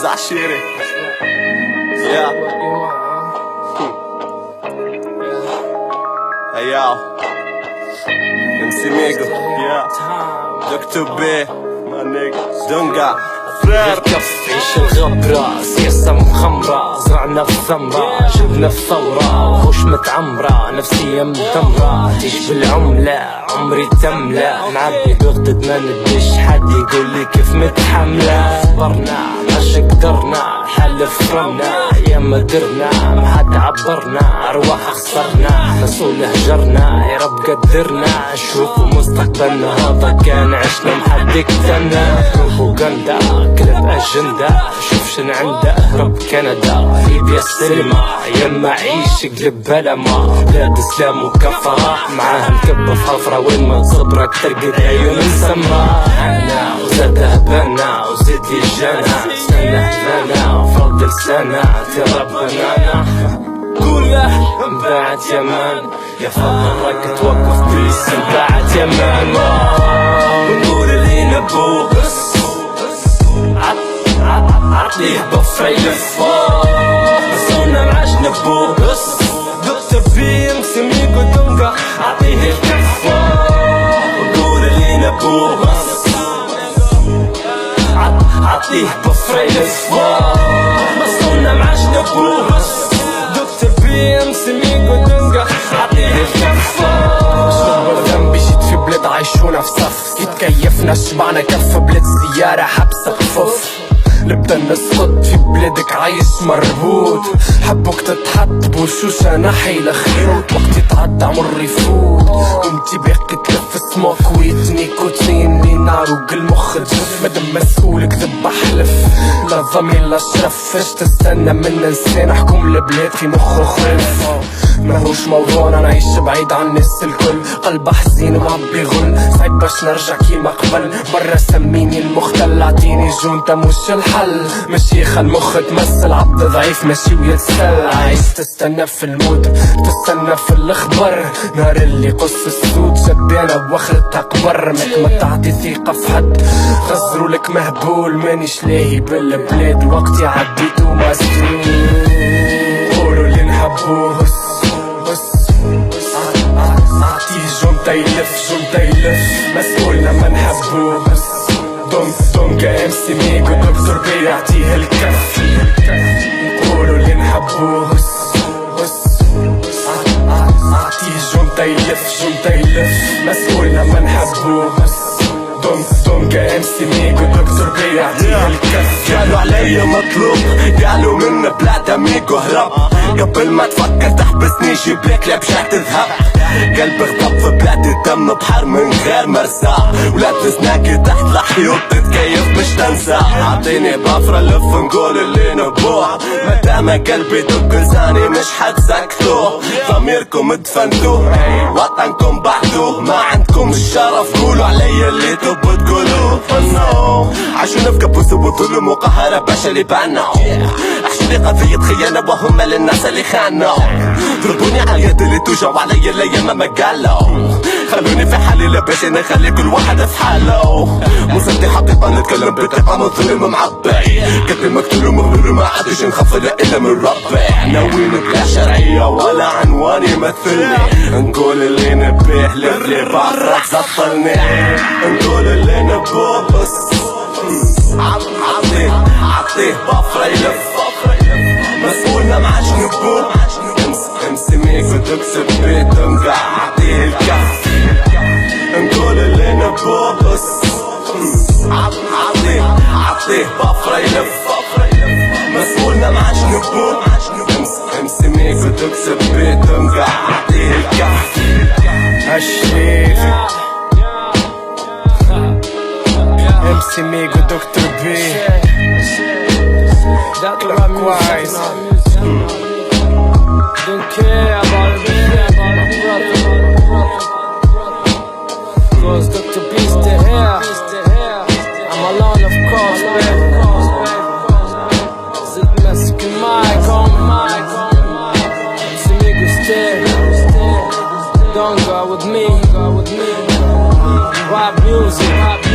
عشيري. Yeah. Hey yo, MC Migo. Yeah. Dr. B, my nigga. Dunga. الكف عيش الغبرة سياسة مخمرة زرعنا في الثمرة جبنا في ثورة وحوش متعمرة نفسية مدمرة عيش بالعملة عمري تملى نعبي بغدد ما ندش حد يقول لي كيف متحملة صبرنا ماش قدرنا حل فرمنا يا ما درنا ما حد عبرنا أرواح خسرنا مسؤول هجرنا يا رب قدرنا نشوفوا مستقبلنا هذا كان عشنا محد يقتلنا بروباغندا كذب أجندة شوف شن عنده اهرب كندا ليبيا السلمة يما عيش قلب بلما بلاد اسلام وكفرة معاها نكب في حفرة وين ما تصبرك ترقد عيون مسمرة عنا وزاد هبانا وزيد لي جانا سنة هبانا وفرد لسانا ترى بنانا قوله مباعد يمان يا فضلك توقف بيس مباعد يمان ونقول اللي نبوه عطليه بفري لفوق مسونا معاش نبوه دكتور بي MC Migo دونغا عطيه الكفة ونقول اللي نبوه عطليه بفري لفوق مسونا معاش نبوه دكتور بي MC Migo دونغا عطيه الكفة ذنبي جيت في بلاد عايشونا في صف يتكيفنا شبعنا كف بلاد زيارة حبسة بفوف نبدا نسقط في بلادك عايش مربوط حبوك تتحط بوشوشة نحي لخيوط وقت يتعدى عمر يفوت وانتي باقي تلف سموك ويت نيكوتين لي نار وقالمخ تجف مادام مسؤول كذب احلف لا ضمير لا شرف فاش تستنى من انسان احكم البلاد في مخه خلف ماهوش موضوعنا نعيش بعيد عن الناس الكل قلب حزين ومعبي غل صعيب باش نرجع كيما قبل برا سميني المختل عطيني جونتا مش الحل مشيخة المخ تمثل عبد ضعيف ماشي ويتسل عايش تستنى في الموت تستنى في الاخبار نهار اللي قص السود شبانة واخرتها قبر ما تعطي ثقة في حد غزروا لك مهبول مانيش لاهي بالبلاد وقتي عديتو مسجون قولوا اللي نحبوه عطيه جونتا يلف مسؤولنا ما نحبوه دونغا MC Migo دكتور بي يعطيه الكف نقولوا اللي نحبوه عطيه جونتا يلف مسؤولنا ما نحبوه دونغا MC Migo دكتور بي يعطيه الكف قالوا عليا مطلوب قالوا من بلاد ميجو هرب قبل ما تفكر تحبسني جيبلك لبشة تذهب قلبي غضب في بلاد الدم بحر من غير مرسى ولاد لسناكي تحت الحيوط تتكيف مش تنسى عطيني بفرة لف نقول اللي نبوه مادام قلبي دق لساني مش حتسكتوه ضميركم دفنتوه وطنكم بعتوه ما عندكم الشرف قولوا عليا اللي تبوا تقولوه عاشونا في كابوس وظلم وقهرة باش اللي بانوا احشلي قضية خيانة وهم للناس اللي خانوا ضربوني على اليد اللي توجع وعليا الايام ما قالوا خلوني في حالي لباش انا خلي كل واحد في حاله مصدي حقيقة نتكلم بثقة من ظلم معبي قلبي مقتول ومغلول ما عادش نخاف الا من ربي ناويين بلا شرعية ولا عنوان يمثلني نقول اللي نبيه للي بعرف زطلني نقول اللي نبوه عطيه بفرة يلف مسؤولنا معاش نبوه MC Migo دكتور بي دونغا عطيه الكف نقول اللي نبوه عطيه بفرة يلف مسؤولنا معاش نبوه MC Migo دكتور بي دونغا عطيه الكف الشريف MC Migo دكتور بي Clockwise Don't care about my brother Cause Dr. B's still here I'm alone of course baby Zit Mexican mic on MC Migo still Don't go with me Rap music